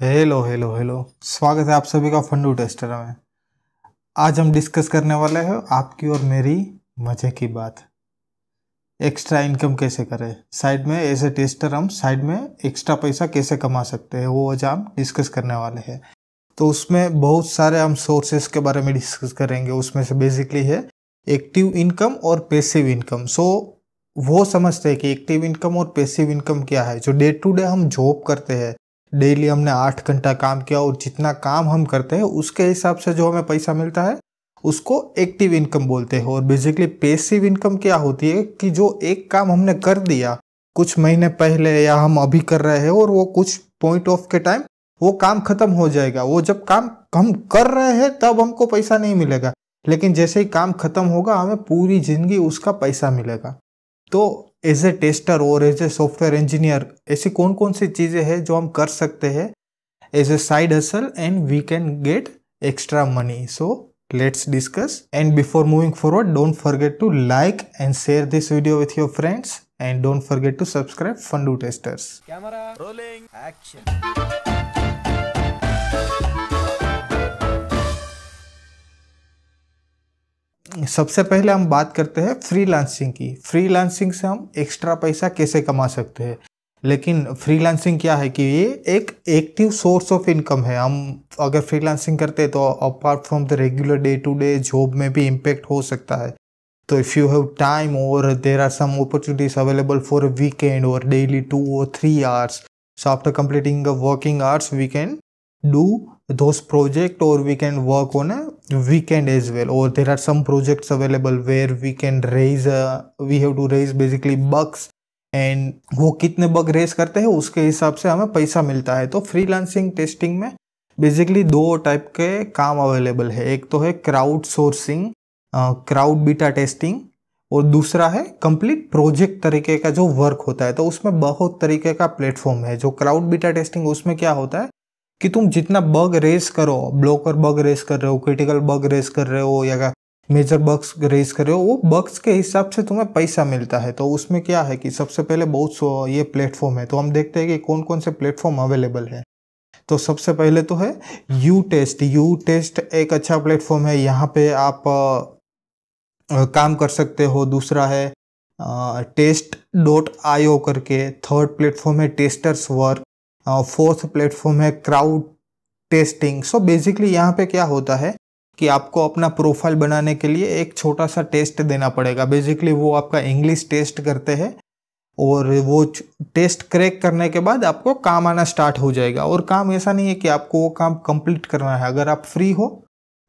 Hello hello hello. स्वागत है आप सभी का फंडू टेस्टर में। आज हम डिस्कस करने वाले हैं आपकी और मेरी मजे की बात, एक्स्ट्रा इनकम कैसे करें साइड में। एज ए टेस्टर हम साइड में एक्स्ट्रा पैसा कैसे कमा सकते हैं, वो आज हम डिस्कस करने वाले हैं। तो उसमें बहुत सारे हम सोर्सेस के बारे में डिस्कस करेंगे। उसमें से बेसिकली है एक्टिव इनकम और पैसिव इनकम। सो वो समझते हैं कि एक्टिव इनकम और पैसिव इनकम क्या है। जो डे टू डे हम जॉब करते हैं, डेली हमने 8 घंटा काम किया और जितना काम हम करते हैं उसके हिसाब से जो हमें पैसा मिलता है उसको एक्टिव इनकम बोलते हैं। और बेसिकली पैसिव इनकम क्या होती है कि जो एक काम हमने कर दिया कुछ महीने पहले या हम अभी कर रहे हैं और वो कुछ पॉइंट ऑफ के टाइम वो काम खत्म हो जाएगा। वो जब काम हम कर रहे हैं तब हमको पैसा नहीं मिलेगा, लेकिन जैसे ही काम खत्म होगा हमें पूरी जिंदगी उसका पैसा मिलेगा। तो एज ए टेस्टर और एज ए सॉफ्टवेयर इंजीनियर ऐसी कौन कौन सी चीज़ें हैं जो हम कर सकते हैं as a side hustle and we can get extra money. So let's discuss, and before moving forward don't forget to like and share this video with your friends, and don't forget to subscribe Fundu Testers. Camera rolling action. सबसे पहले हम बात करते हैं freelancing की। Freelancing से हम extra पैसा कैसे कमा सकते हैं। लेकिन फ्रीलांसिंग क्या है कि ये एक एक्टिव सोर्स ऑफ इनकम है। हम अगर फ्रीलांसिंग करते हैं तो apart from the regular day to day job में भी इम्पेक्ट हो सकता है। तो इफ़ यू हैव टाइम और there are some opportunities available for a weekend और daily 2 or 3 hours, so after completing the working hours we can do those project or we can work on a weekend as well. Or there are some projects available where we can raise we have to raise basically bucks, and वो कितने bug race करते हैं उसके हिसाब से हमें पैसा मिलता है। तो फ्रीलांसिंग टेस्टिंग में बेसिकली 2 टाइप के काम अवेलेबल है। एक तो है crowd sourcing, crowd beta testing, और दूसरा है कंप्लीट प्रोजेक्ट तरीके का जो वर्क होता है। तो उसमें बहुत तरीके का प्लेटफॉर्म है। जो क्राउड बीटा टेस्टिंग उसमें क्या होता है कि तुम जितना बग रेस करो, ब्लॉकर बग रेस कर रहे हो, क्रिटिकल बग रेस कर रहे हो या मेजर बग्स रेस कर रहे हो, वो बग्स के हिसाब से तुम्हें पैसा मिलता है। तो उसमें क्या है कि सबसे पहले बहुत ये प्लेटफॉर्म है। तो हम देखते हैं कि कौन कौन से प्लेटफॉर्म अवेलेबल है। तो सबसे पहले तो है यू टेस्ट। यू टेस्ट एक अच्छा प्लेटफॉर्म है, यहाँ पे आप काम कर सकते हो। दूसरा है test.io करके। थर्ड प्लेटफॉर्म है टेस्टर्स वर्क। फोर्थ प्लेटफॉर्म है क्राउड टेस्टिंग। सो बेसिकली यहाँ पे क्या होता है कि आपको अपना प्रोफाइल बनाने के लिए एक छोटा सा टेस्ट देना पड़ेगा। बेसिकली वो आपका इंग्लिश टेस्ट करते हैं और वो टेस्ट क्रैक करने के बाद आपको काम आना स्टार्ट हो जाएगा। और काम ऐसा नहीं है कि आपको वो काम कंप्लीट करना है। अगर आप फ्री हो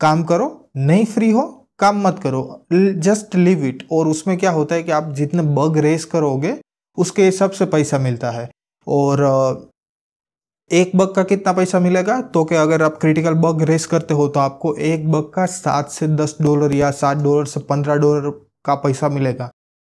काम करो, नहीं फ्री हो काम मत करो, जस्ट लीव इट। और उसमें क्या होता है कि आप जितने बग रेस करोगे उसके हिसाब से पैसा मिलता है। और एक बग का कितना पैसा मिलेगा, तो कि अगर आप क्रिटिकल बग रेस करते हो तो आपको एक बग का $7 से $10 या $7 से $15 का पैसा मिलेगा।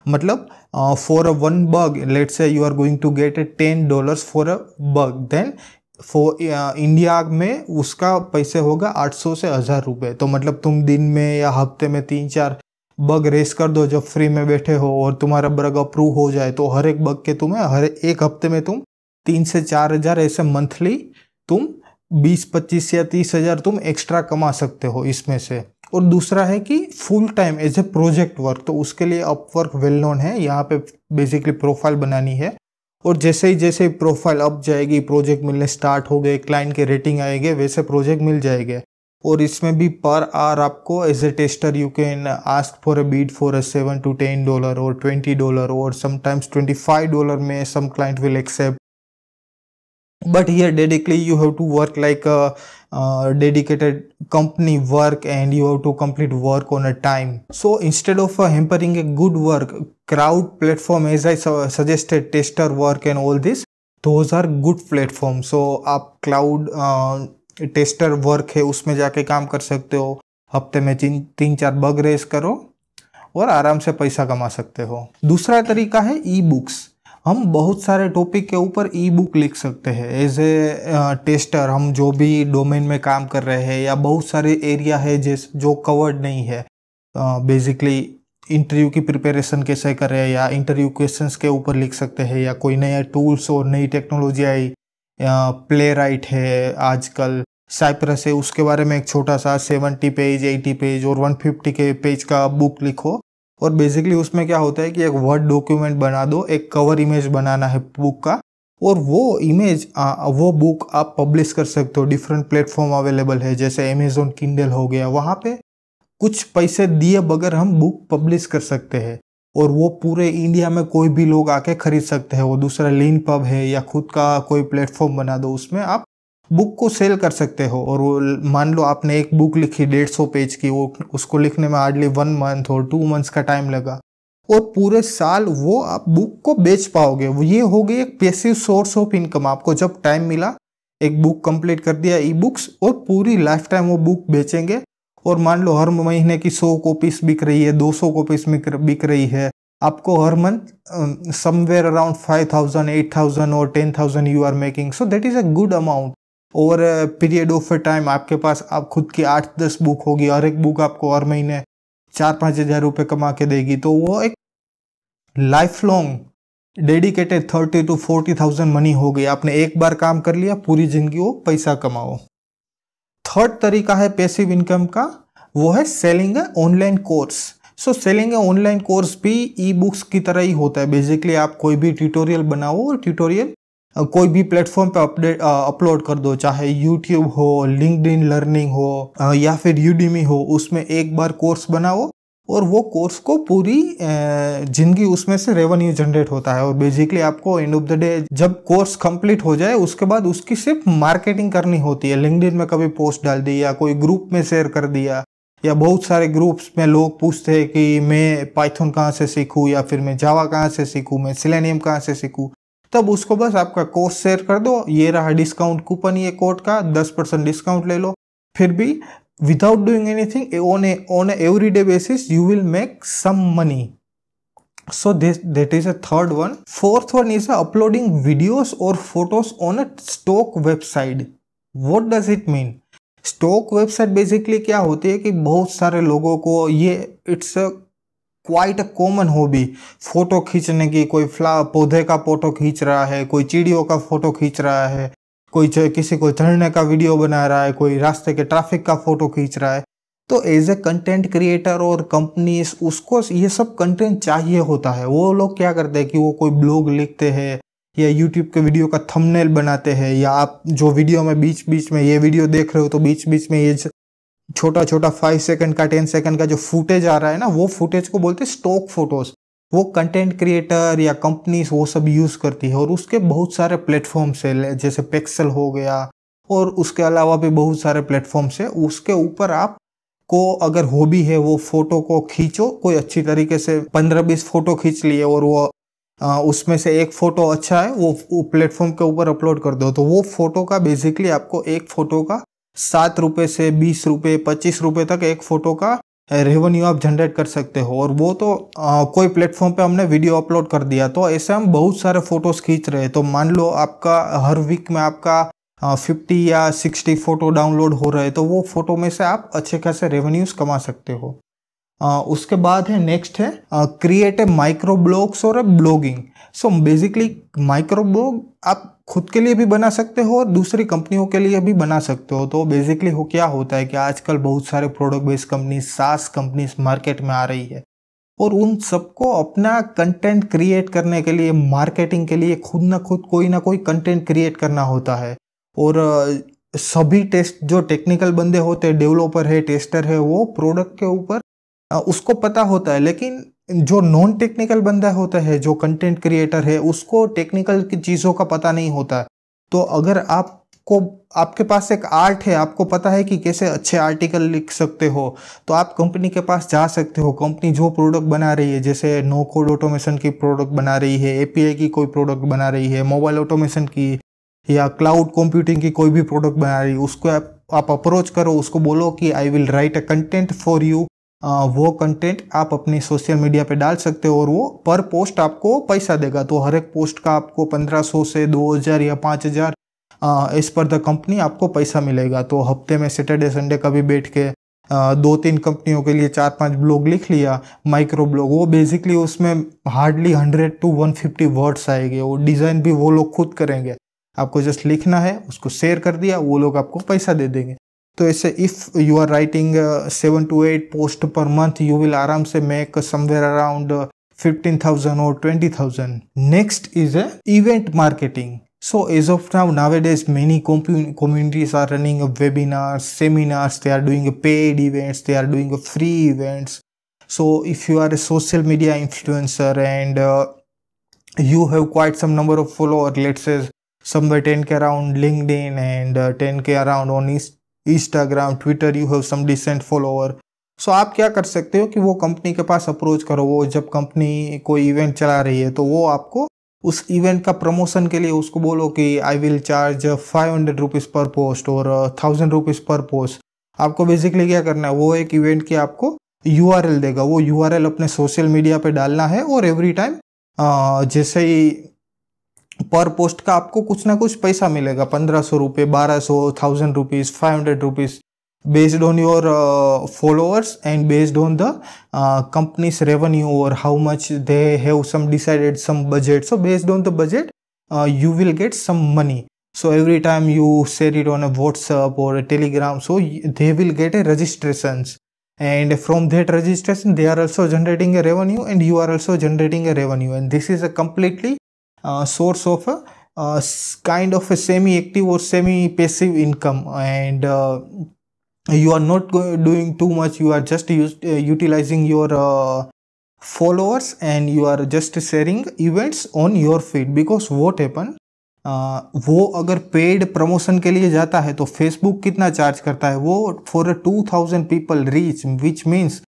मतलब for a 1 bug let's say you are going to get $10 for a bug, then for India में उसका पैसे होगा 800 से 1000 रुपये। तो मतलब तुम दिन में या हफ्ते में 3-4 बग रेस कर दो जब फ्री में बैठे हो और तुम्हारा बग अप्रूव हो जाए, तो हर एक बग के तुम्हें हर एक हफ्ते में तुम 3 से 4 हज़ार ऐसे मंथली तुम 20-25 या 30 हज़ार तुम एक्स्ट्रा कमा सकते हो इसमें से। और दूसरा है कि full time as a project work, तो उसके लिए अपवर्क वेल नोन है। यहाँ पे बेसिकली प्रोफाइल बनानी है और जैसे ही प्रोफाइल अप जाएगी, प्रोजेक्ट मिलने स्टार्ट हो गए, क्लाइंट के रेटिंग आएंगे, वैसे प्रोजेक्ट मिल जाएंगे। और इसमें भी पर आवर आपको as a tester you can ask for a bid for a $7 to $10 और $20 और समटाइम्स $25 में some client will accept. But here dedicatedly you have to work like a dedicated company work, and you have to complete work on a time. So instead of hampering a good work, crowd platform, as I suggested, tester work and all this, those are good platforms. So आप cloud tester work है उसमें जाके काम कर सकते हो। हफ्ते में 3-4 बग रेस करो और आराम से पैसा कमा सकते हो। दूसरा तरीका है ई बुक्स। हम बहुत सारे टॉपिक के ऊपर ई बुक लिख सकते हैं एज ए टेस्टर। हम जो भी डोमेन में काम कर रहे हैं या बहुत सारे एरिया है जो कवर्ड नहीं है, बेसिकली इंटरव्यू की प्रिपरेशन कैसे करें या इंटरव्यू क्वेश्चंस के ऊपर लिख सकते हैं, या कोई नया टूल्स और नई टेक्नोलॉजी आई प्ले राइट है, आजकल साइप्रस है, उसके बारे में एक छोटा सा 70 पेज 80 पेज और 150 के पेज का बुक लिखो। और बेसिकली उसमें क्या होता है कि एक वर्ड डॉक्यूमेंट बना दो, एक कवर इमेज बनाना है बुक का, और वो इमेज वो बुक आप पब्लिश कर सकते हो। डिफरेंट प्लेटफॉर्म अवेलेबल है, जैसे अमेजोन किंडल हो गया, वहाँ पे कुछ पैसे दिए बगैर हम बुक पब्लिश कर सकते हैं और वो पूरे इंडिया में कोई भी लोग आके खरीद सकते हैं। वो दूसरा लीन पब है या खुद का कोई प्लेटफॉर्म बना दो, उसमें आप बुक को सेल कर सकते हो। और वो मान लो आपने एक बुक लिखी 150 पेज की, वो उसको लिखने में हार्डली 1 मंथ और 2 मंथ्स का टाइम लगा, और पूरे साल वो आप बुक को बेच पाओगे। ये हो गई एक पैसिव सोर्स ऑफ इनकम। आपको जब टाइम मिला, एक बुक कंप्लीट कर दिया ई बुक्स, और पूरी लाइफ टाइम वो बुक बेचेंगे। और मान लो हर महीने की 100 कॉपीज बिक रही है, 200 कॉपीज बिक रही है, आपको हर मंथ समवेयर अराउंड 5000 8000 और 10,000 you are making. So that is a good amount. Over period of time आपके पास आप खुद की 8-10 बुक होगी, हर एक बुक आपको हर महीने 4-5 हज़ार रुपये कमा के देगी। तो वो एक life long dedicated 30 to 40,000 money हो गई। आपने एक बार काम कर लिया, पूरी जिंदगी वो पैसा कमाओ। थर्ड तरीका है पैसिव इनकम का, वो है सेलिंग ए ऑनलाइन कोर्स। सो सेलिंग ए ऑनलाइन कोर्स भी ई बुक्स की तरह ही होता है। बेसिकली आप कोई भी ट्यूटोरियल बनाओ और ट्यूटोरियल कोई भी प्लेटफॉर्म पे अपलोड कर दो, चाहे यूट्यूब हो, लिंक्डइन लर्निंग हो या फिर यूडीमी हो। उसमें एक बार कोर्स बनाओ और वो कोर्स को पूरी जिंदगी उसमें से रेवेन्यू जनरेट होता है। और बेसिकली आपको एंड ऑफ द डे जब कोर्स कंप्लीट हो जाए, उसके बाद उसकी सिर्फ मार्केटिंग करनी होती है। लिंक्डइन में कभी पोस्ट डाल दी या कोई ग्रुप में शेयर कर दिया, या बहुत सारे ग्रुप्स में लोग पूछते हैं कि मैं पाइथन कहाँ से सीखूँ, या फिर मैं जावा कहाँ से सीखूँ, मैं सेलेनियम कहाँ से सीखूँ। तब उसको बस आपका कोर्स शेयर कर दो, ये रहा डिस्काउंट कूपन ये कोड का, 10% डिस्काउंट ले लो। फिर भी without doing anything on a everyday basis you will make some money. So that is a third one. Fourth one is uploading videos or photos on a stock website. What does it mean? Stock website basically क्या होती है कि बहुत सारे लोगों को ये it's quite a common hobby, photo खींचने की। कोई पौधे का फोटो खींच रहा है, कोई चिड़ियों का फोटो खींच रहा है, कोई किसी को चढ़ने का वीडियो बना रहा है, कोई रास्ते के ट्रैफिक का फोटो खींच रहा है। तो एज ए कंटेंट क्रिएटर और कंपनीज उसको ये सब कंटेंट चाहिए होता है। वो लोग क्या करते हैं कि वो कोई ब्लॉग लिखते हैं या यूट्यूब के वीडियो का थंबनेल बनाते हैं, या आप जो वीडियो में बीच बीच में ये वीडियो देख रहे हो तो बीच बीच में ये छोटा छोटा 5 सेकंड का 10 सेकंड का जो फुटेज आ रहा है ना, वो फुटेज को बोलते हैं स्टॉक फोटोज। वो कंटेंट क्रिएटर या कंपनीज वो सब यूज़ करती है। और उसके बहुत सारे प्लेटफॉर्म्स है, जैसे पिक्सल हो गया, और उसके अलावा भी बहुत सारे प्लेटफॉर्म्स है। उसके ऊपर आप को अगर हॉबी है वो फोटो को खींचो, कोई अच्छी तरीके से 15-20 फोटो खींच लिए, और वो उसमें से एक फोटो अच्छा है वो प्लेटफॉर्म के ऊपर अपलोड कर दो। तो वो फोटो का बेसिकली आपको एक फोटो का 7 रुपये से 20 रुपये 25 रुपये तक एक फोटो का रेवेन्यू आप जनरेट कर सकते हो। और वो तो कोई प्लेटफॉर्म पे हमने वीडियो अपलोड कर दिया, तो ऐसे हम बहुत सारे फोटोज खींच रहे हैं। तो मान लो आपका हर वीक में आपका 50 या 60 फोटो डाउनलोड हो रहे हैं, तो वो फोटो में से आप अच्छे खासे रेवेन्यूज कमा सकते हो। उसके बाद है नेक्स्ट है क्रिएट ए माइक्रो ब्लॉग्स और blogging. So basically micro blog आप खुद के लिए भी बना सकते हो और दूसरी कंपनियों के लिए भी बना सकते हो। तो बेसिकली हो क्या होता है कि आजकल बहुत सारे प्रोडक्ट बेस्ड कंपनी, सास कंपनीज मार्केट में आ रही है, और उन सबको अपना कंटेंट क्रिएट करने के लिए, मार्केटिंग के लिए खुद ना खुद कोई ना कोई कंटेंट क्रिएट करना होता है। और सभी जो टेक्निकल बंदे होते हैं, डेवलपर है, टेस्टर है, वो प्रोडक्ट के ऊपर उसको पता होता है। लेकिन जो नॉन टेक्निकल बंदा होता है, जो कंटेंट क्रिएटर है, उसको टेक्निकल की चीज़ों का पता नहीं होता है। तो अगर आपके पास एक आर्ट है, आपको पता है कि कैसे अच्छे आर्टिकल लिख सकते हो, तो आप कंपनी के पास जा सकते हो। कंपनी जो प्रोडक्ट बना रही है, जैसे नो कोड ऑटोमेशन की प्रोडक्ट बना रही है, एपीआई की कोई प्रोडक्ट बना रही है, मोबाइल ऑटोमेशन की या क्लाउड कंप्यूटिंग की कोई भी प्रोडक्ट बना रही है, उसको आप अप्रोच करो, उसको बोलो कि I will write a content for you. वो कंटेंट आप अपनी सोशल मीडिया पे डाल सकते हो और वो पर पोस्ट आपको पैसा देगा। तो हर एक पोस्ट का आपको 1500 से 2000 या 5000 एज पर द कंपनी आपको पैसा मिलेगा। तो हफ्ते में सैटरडे संडे कभी बैठ के 2-3 कंपनियों के लिए 4-5 ब्लॉग लिख लिया, माइक्रो ब्लॉग। वो बेसिकली उसमें हार्डली 100 to 150 वर्ड्स आएंगे, वो डिज़ाइन भी वो लोग खुद करेंगे। आपको जस्ट लिखना है, उसको शेयर कर दिया, वो लोग आपको पैसा दे देंगे। तो ऐसे if you are writing 7 to 8 post per month, you will आराम से make somewhere around 15,000 or 20,000. Next is a event marketing. So as of now, nowadays many communities are running webinars, seminars, they are doing paid events, they are doing free events. So if you are a social media influencer and you have quite some number of followers, let's say somewhere 10k around LinkedIn and 10k around on Instagram, Twitter, you have some decent follower. सो आप क्या कर सकते हो कि वो company के पास approach करो। वो जब कंपनी कोई इवेंट चला रही है तो वो आपको उस इवेंट का प्रमोशन के लिए उसको बोलो कि आई विल चार्ज 500 रुपीज़ पर पोस्ट और 1000 रुपीज़ पर पोस्ट। आपको बेसिकली क्या करना है, वो एक इवेंट की आपको URL देगा, वो URL अपने सोशल मीडिया पे डालना है और एवरी टाइम जैसे ही पर पोस्ट का आपको कुछ ना कुछ पैसा मिलेगा, 1500 रुपये, 1200, 1000 rupees, 500 rupees, based on your followers and based on the company's revenue or how much they have some decided some budget. So based on the budget you will get some money. So every time you share it on a WhatsApp or a Telegram, so they will get a registrations, and from that registration they are also generating a revenue and you are also generating a revenue, and this is a completely source of a kind of a semi-active or semi-passive income. And you are not doing too much, you are just utilizing your followers and you are just sharing events on your feed. Because what happen, वो अगर paid promotion के लिए जाता है तो Facebook कितना charge करता है, वो for 2000 people reach, which means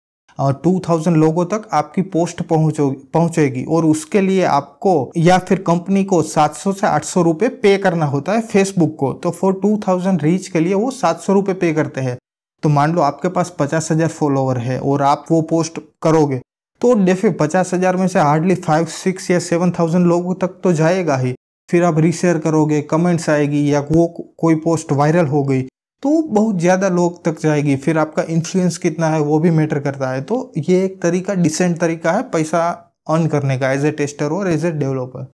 2000 लोगों तक आपकी पोस्ट पहुंचेगी और उसके लिए आपको या फिर कंपनी को 700 से 800 रुपये पे करना होता है फेसबुक को। तो फॉर 2000 रीच के लिए वो 700 रुपये पे करते हैं। तो मान लो आपके पास 50,000 फॉलोवर है और आप वो पोस्ट करोगे तो डेफिनेटली 50,000 में से हार्डली 5, 6 या 7,000 लोगों तक तो जाएगा ही। फिर आप रीशेयर करोगे, कमेंट्स आएगी या वो कोई पोस्ट वायरल हो गई तो बहुत ज़्यादा लोग तक जाएगी। फिर आपका इन्फ्लुएंस कितना है वो भी मैटर करता है। तो ये एक तरीका, डिसेंट तरीका है पैसा अर्न करने का एज ए टेस्टर और as a developer.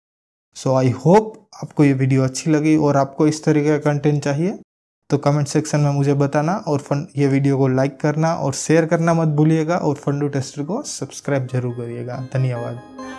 So I hope आपको ये वीडियो अच्छी लगी और आपको इस तरीके का कंटेंट चाहिए तो कमेंट सेक्शन में मुझे बताना, और ये वीडियो को लाइक करना और शेयर करना मत भूलिएगा, और फंडू टेस्टर को सब्सक्राइब जरूर करिएगा। धन्यवाद।